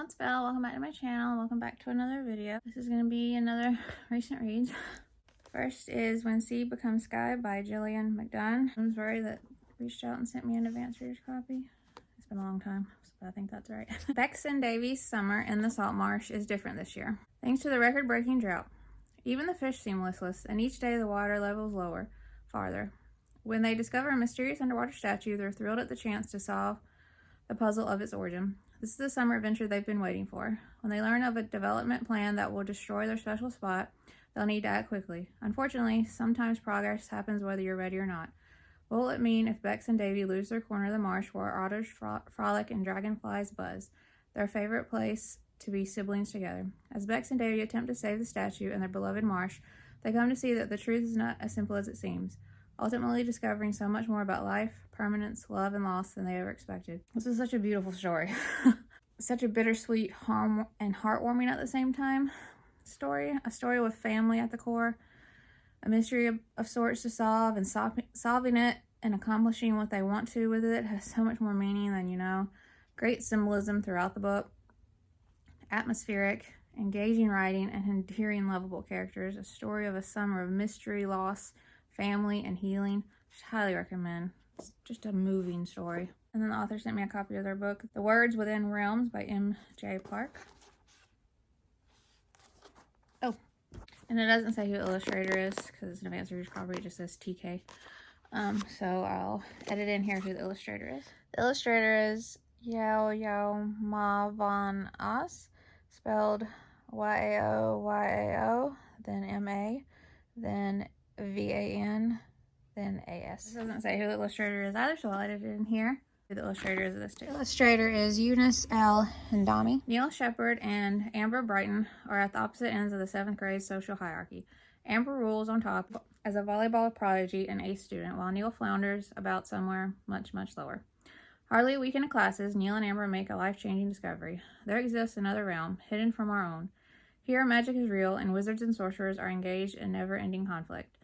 it's Belle. Welcome back to my channel. Welcome back to another video. This is going to be another recent reads. First is When Sea Becomes Sky by Gillian McDunn. I'm sorry that reached out and sent me an advance reader's copy. It's been a long time, but I think that's right. Bex and Davy's summer in the salt marsh is different this year. Thanks to the record-breaking drought, even the fish seem listless, and each day the water levels lower, farther. When they discover a mysterious underwater statue, they're thrilled at the chance to solve the puzzle of its origin. This is the summer adventure they've been waiting for. When they learn of a development plan that will destroy their special spot, they'll need to act quickly. Unfortunately, sometimes progress happens whether you're ready or not. What will it mean if Bex and Davy lose their corner of the marsh where otters frolic and dragonflies buzz, their favorite place to be siblings together? As Bex and Davy attempt to save the statue and their beloved marsh, they come to see that the truth is not as simple as it seems, ultimately discovering so much more about life, permanence, love, and loss than they ever expected. This is such a beautiful story. Such a bittersweet and heartwarming at the same time story. A story with family at the core, a mystery of sorts to solve, and solving it and accomplishing what they want to with it has so much more meaning than you know. Great symbolism throughout the book. Atmospheric, engaging writing, and endearing, lovable characters. A story of a summer of mystery, loss, family, and healing. Just highly recommend. It's just a moving story. And then the author sent me a copy of their book, The Words Within Realms by M.J. Park. Oh, and it doesn't say who the illustrator is because it's an advanced reader's copy. It just says TK. So I'll edit in here who the illustrator is. The illustrator is Yao Ma Van As, spelled Y-A-O, then M-A, then V-A-N, then A-S. It doesn't say who the illustrator is either, so I'll edit it in here. Who the illustrator is of this too. The illustrator is Eunice L. Hindami. Neil Shepard and Amber Brighton are at the opposite ends of the 7th grade social hierarchy. Amber rules on top as a volleyball prodigy and ace student, while Neil flounders about somewhere much lower. Hardly a week into classes, Neil and Amber make a life-changing discovery. There exists another realm, hidden from our own. Here, magic is real, and wizards and sorcerers are engaged in never-ending conflict.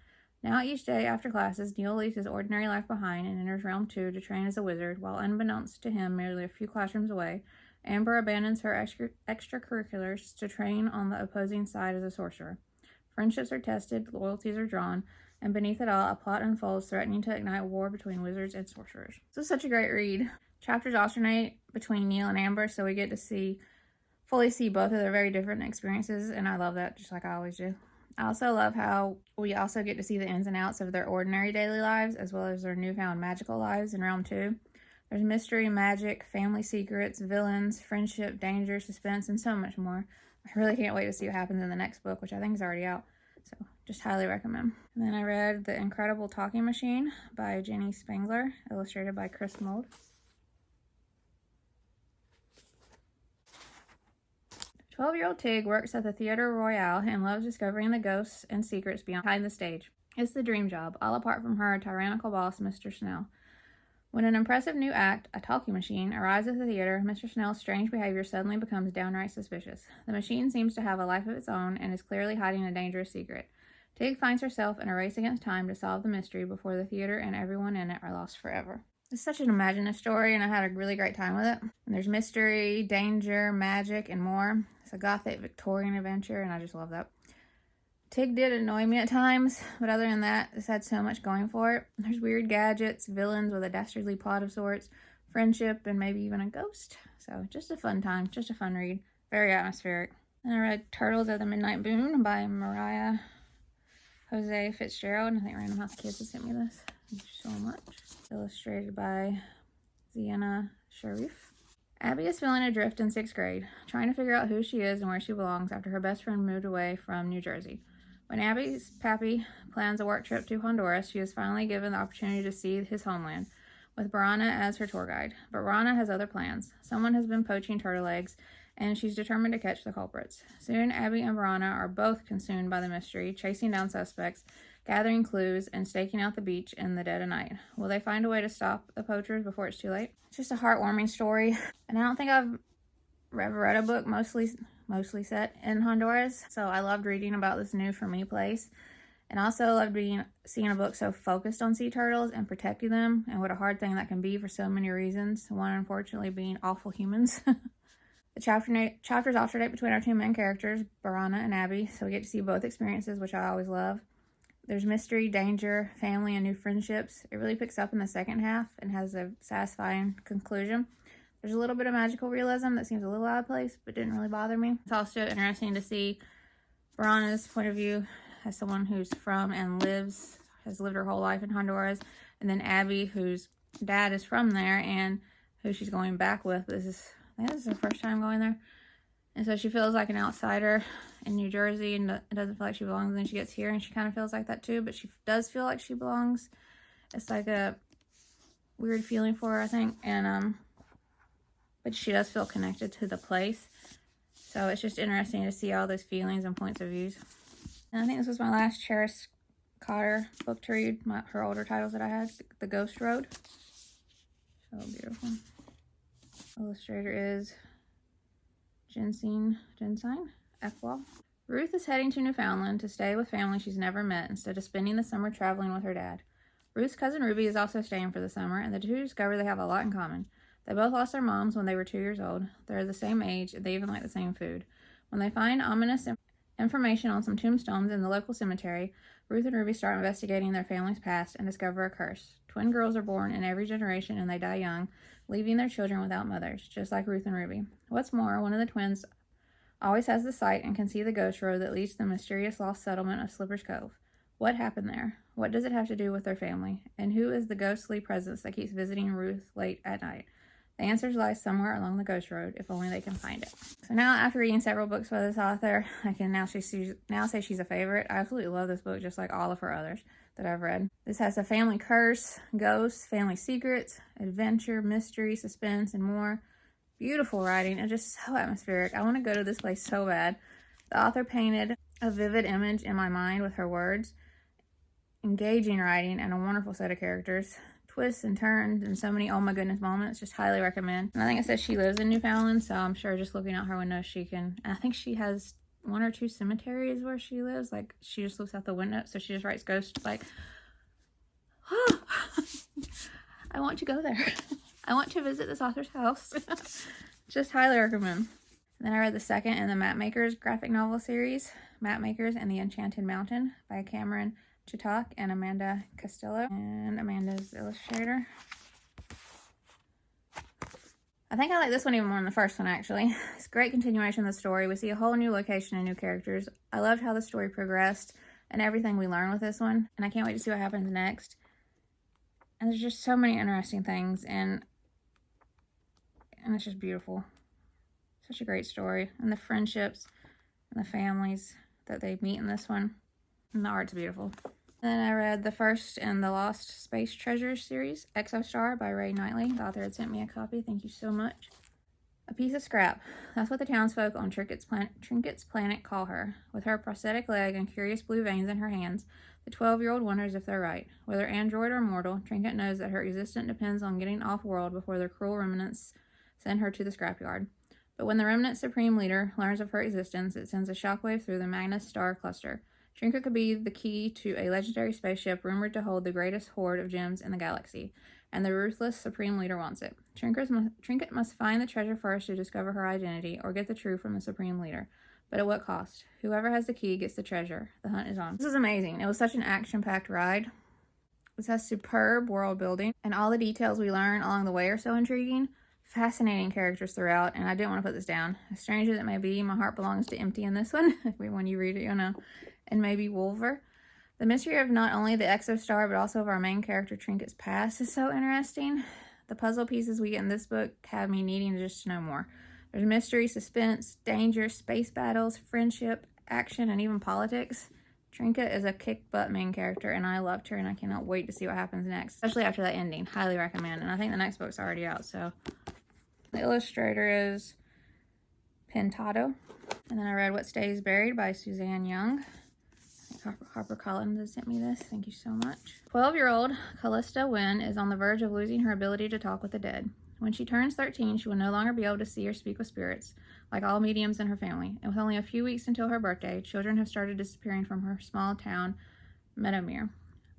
Now, each day after classes, Neil leaves his ordinary life behind and enters Realm 2 to train as a wizard, while unbeknownst to him, merely a few classrooms away, Amber abandons her extracurriculars to train on the opposing side as a sorcerer. Friendships are tested, loyalties are drawn, and beneath it all, a plot unfolds threatening to ignite war between wizards and sorcerers. This is such a great read. Chapters alternate between Neil and Amber, so we get to fully see both of their very different experiences, and I love that, just like I always do. I also love how we also get to see the ins and outs of their ordinary daily lives, as well as their newfound magical lives in Realm 2. There's mystery, magic, family secrets, villains, friendship, danger, suspense, and so much more. I really can't wait to see what happens in the next book, which I think is already out. So, just highly recommend. And then I read The Incredible Talking Machine by Jenni Spangler, illustrated by Chris Mould. 12-year-old Tig works at the Theatre Royal and loves discovering the ghosts and secrets behind the stage. It's the dream job, all apart from her tyrannical boss, Mr. Snell. When an impressive new act, a talking machine, arrives at the theater, Mr. Snell's strange behavior suddenly becomes downright suspicious. The machine seems to have a life of its own and is clearly hiding a dangerous secret. Tig finds herself in a race against time to solve the mystery before the theater and everyone in it are lost forever. It's such an imaginative story, and I had a really great time with it. And there's mystery, danger, magic, and more. It's a gothic Victorian adventure, and I just love that. Tig did annoy me at times, but other than that, this had so much going for it. There's weird gadgets, villains with a dastardly plot of sorts, friendship, and maybe even a ghost. So just a fun time, just a fun read. Very atmospheric. And I read Turtles of the Midnight Moon by Mariah Jose Fitzgerald. I think Random House Kids has sent me this. Thank you so much. Illustrated by Ziana Sharif. Abby is feeling adrift in 6th grade, trying to figure out who she is and where she belongs after her best friend moved away from New Jersey. When Abby's pappy plans a work trip to Honduras, she is finally given the opportunity to see his homeland, with Barana as her tour guide. But Barana has other plans. Someone has been poaching turtle eggs, and she's determined to catch the culprits. Soon, Abby and Barana are both consumed by the mystery, chasing down suspects, gathering clues, and staking out the beach in the dead of night. Will they find a way to stop the poachers before it's too late? It's just a heartwarming story, and I don't think I've ever read a book mostly set in Honduras, so I loved reading about this new for me place, and also loved seeing a book so focused on sea turtles and protecting them, and what a hard thing that can be for so many reasons, one unfortunately being awful humans. The chapters alternate between our two main characters, Barana and Abby, so we get to see both experiences, which I always love. There's mystery, danger, family, and new friendships. It really picks up in the second half and has a satisfying conclusion. There's a little bit of magical realism that seems a little out of place, but didn't really bother me. It's also interesting to see Barana's point of view as someone who's from and has lived her whole life in Honduras, and then Abby, whose dad is from there and who she's going back with. I think this is her first time going there. And so she feels like an outsider in New Jersey and it doesn't feel like she belongs. And then she gets here and she kind of feels like that too, but she does feel like she belongs. It's like a weird feeling for her, I think. And, but she does feel connected to the place. So it's just interesting to see all those feelings and points of views. And I think this was my last Charis Cotter book to read, her older titles that I had, The Ghost Road. So beautiful. Illustrator is Jensine Ekwall. Ruth is heading to Newfoundland to stay with family she's never met instead of spending the summer traveling with her dad. Ruth's cousin Ruby is also staying for the summer, and the two discover they have a lot in common. They both lost their moms when they were 2 years old. They're the same age, and they even like the same food. When they find ominous information on some tombstones in the local cemetery, Ruth and Ruby start investigating their family's past and discover a curse. Twin girls are born in every generation and they die young, leaving their children without mothers, just like Ruth and Ruby. What's more, one of the twins always has the sight and can see the ghost road that leads to the mysterious lost settlement of Slipper's Cove. What happened there? What does it have to do with their family? And who is the ghostly presence that keeps visiting Ruth late at night? The answers lie somewhere along the ghost road, if only they can find it. So now, after reading several books by this author, I can now say she's a favorite. I absolutely love this book, just like all of her others that I've read. This has a family curse, ghosts, family secrets, adventure, mystery, suspense, and more. Beautiful writing and just so atmospheric. I want to go to this place so bad. The author painted a vivid image in my mind with her words, engaging writing, and a wonderful set of characters. Twists and turns and so many oh my goodness moments. Just highly recommend. And I think it says she lives in Newfoundland, so I'm sure just looking out her window she can. And I think she has 1 or 2 cemeteries where she lives. Like she just looks out the window, so she just writes ghosts like, oh, I want to go there. I want to visit this author's house. Just highly recommend. And then I read the second in the Mapmakers graphic novel series, Mapmakers and the Enchanted Mountain by Cameron Chittock and Amanda Castillo, and Amanda's illustrator. I think I like this one even more than the first one, actually. It's a great continuation of the story. We see a whole new location and new characters. I loved how the story progressed and everything we learned with this one, and I can't wait to see what happens next. And there's just so many interesting things, and it's just beautiful. Such a great story, and the friendships and the families that they meet in this one, and the art's beautiful. Then I read the first in the Lost Space Treasures series, Exostar by Rae Knightly. The author had sent me a copy. Thank you so much. A piece of scrap. That's what the townsfolk on Trinket's planet call her. With her prosthetic leg and curious blue veins in her hands, the 12-year-old wonders if they're right. Whether android or mortal, Trinket knows that her existence depends on getting off-world before their cruel remnants send her to the scrapyard. But when the remnant's supreme leader learns of her existence, it sends a shockwave through the Magnus star cluster. Trinket could be the key to a legendary spaceship rumored to hold the greatest hoard of gems in the galaxy, and the ruthless Supreme Leader wants it. Trinket must find the treasure first to discover her identity, or get the truth from the Supreme Leader. But at what cost? Whoever has the key gets the treasure. The hunt is on. This is amazing. It was such an action-packed ride. This has superb world building, and all the details we learn along the way are so intriguing. Fascinating characters throughout, and I didn't want to put this down. As strange as it may be, my heart belongs to Empty in this one. When you read it, you'll know. And maybe Wolver. The mystery of not only the Exostar, but also of our main character Trinket's past is so interesting. The puzzle pieces we get in this book have me needing to just know more. There's mystery, suspense, danger, space battles, friendship, action, and even politics. Trinket is a kick-butt main character, and I loved her, and I cannot wait to see what happens next, especially after that ending. Highly recommend. And I think the next book's already out, so. The illustrator is Pintado. And then I read What Stays Buried by Suzanne Young. HarperCollins has sent me this. Thank you so much. 12-year-old Callista Wynn is on the verge of losing her ability to talk with the dead. When she turns 13, she will no longer be able to see or speak with spirits, like all mediums in her family. And with only a few weeks until her birthday, children have started disappearing from her small town, Meadowmere.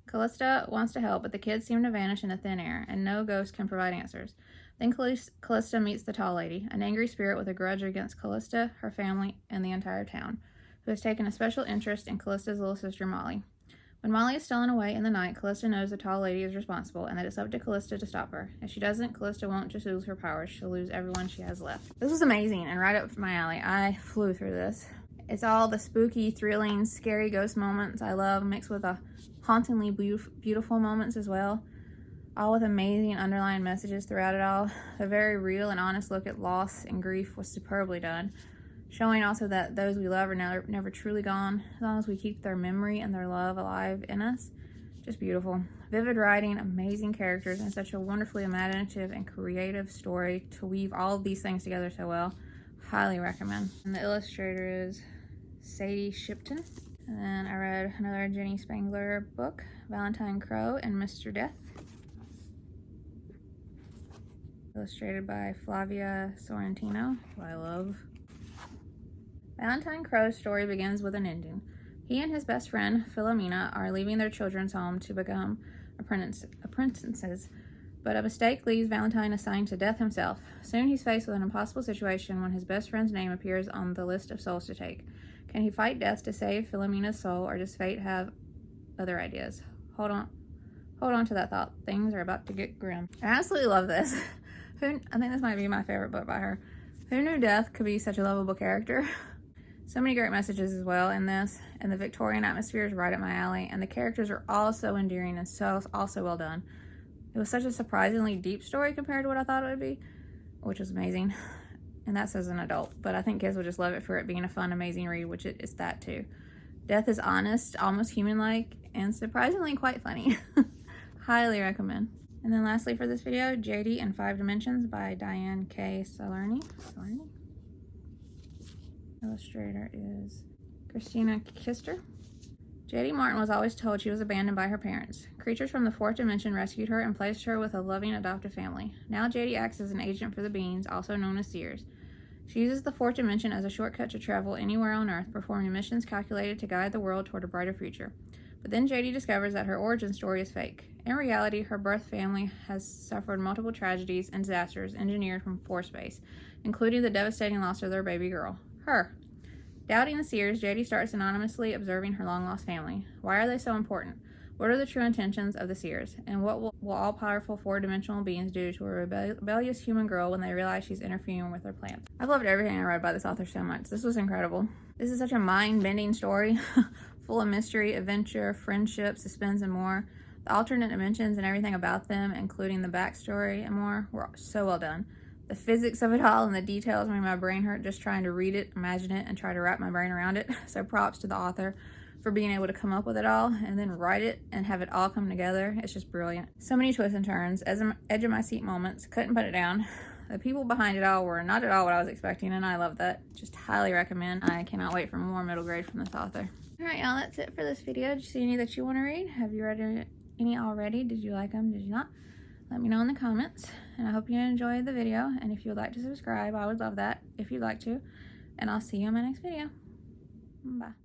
Callista wants to help, but the kids seem to vanish into thin air, and no ghost can provide answers. Then Callista meets the tall lady, an angry spirit with a grudge against Callista, her family, and the entire town, who has taken a special interest in Callista's little sister Molly. When Molly is stolen away in the night, Callista knows the tall lady is responsible and that it's up to Callista to stop her. If she doesn't, Callista won't just lose her powers, she'll lose everyone she has left. This was amazing and right up my alley. I flew through this. It's all the spooky, thrilling, scary ghost moments I love, mixed with the hauntingly beautiful moments as well. All with amazing underlying messages throughout it all. The very real and honest look at loss and grief was superbly done, showing also that those we love are never truly gone, as long as we keep their memory and their love alive in us. Just beautiful. Vivid writing, amazing characters, and such a wonderfully imaginative and creative story to weave all of these things together so well. Highly recommend. And the illustrator is Sadie Shipton. And then I read another Jenni Spangler book, Valentine Crow and Mr. Death. Illustrated by Flavia Sorrentino, who I love. Valentine Crow's story begins with an ending. He and his best friend, Philomena, are leaving their children's home to become apprentices, but a mistake leaves Valentine assigned to Death himself. Soon he's faced with an impossible situation when his best friend's name appears on the list of souls to take. Can he fight Death to save Philomena's soul, or does fate have other ideas? Hold on to that thought. Things are about to get grim. I absolutely love this. I think this might be my favorite book by her. Who knew Death could be such a lovable character? So many great messages as well in this, and the Victorian atmosphere is right up my alley, and the characters are all so endearing and also well done. It was such a surprisingly deep story compared to what I thought it would be, which was amazing. And that's as an adult, but I think kids will just love it for it being a fun, amazing read, which it is that too. Death is honest, almost human-like, and surprisingly quite funny. Highly recommend. And then lastly for this video, Jadie in 5 Dimensions by Dianne K. Salerni. Illustrator is Christina Kister. Jadie Martin was always told she was abandoned by her parents. Creatures from the 4th dimension rescued her and placed her with a loving adoptive family. Now Jadie acts as an agent for the beings, also known as seers. She uses the 4th dimension as a shortcut to travel anywhere on Earth, performing missions calculated to guide the world toward a brighter future. But then Jadie discovers that her origin story is fake. In reality, her birth family has suffered multiple tragedies and disasters engineered from force space, including the devastating loss of their baby girl, her. Doubting the seers, Jadie starts anonymously observing her long-lost family. Why are they so important? What are the true intentions of the seers? And what will all-powerful 4-dimensional beings do to a rebellious human girl when they realize she's interfering with their plans? I've loved everything I read by this author so much. This was incredible. This is such a mind-bending story, full of mystery, adventure, friendship, suspense, and more. The alternate dimensions and everything about them, including the backstory and more, were so well done. The physics of it all and the details made my brain hurt just trying to read it, imagine it, and try to wrap my brain around it. So props to the author for being able to come up with it all and then write it and have it all come together. It's just brilliant. So many twists and turns, edge of my seat moments, couldn't put it down. The people behind it all were not at all what I was expecting, and I love that. Just highly recommend. I cannot wait for more middle grade from this author. Alright y'all, that's it for this video. Did you see any that you want to read? Have you read any already? Did you like them? Did you not? Let me know in the comments, and I hope you enjoyed the video, and if you would like to subscribe, I would love that if you'd like to, and I'll see you in my next video. Bye.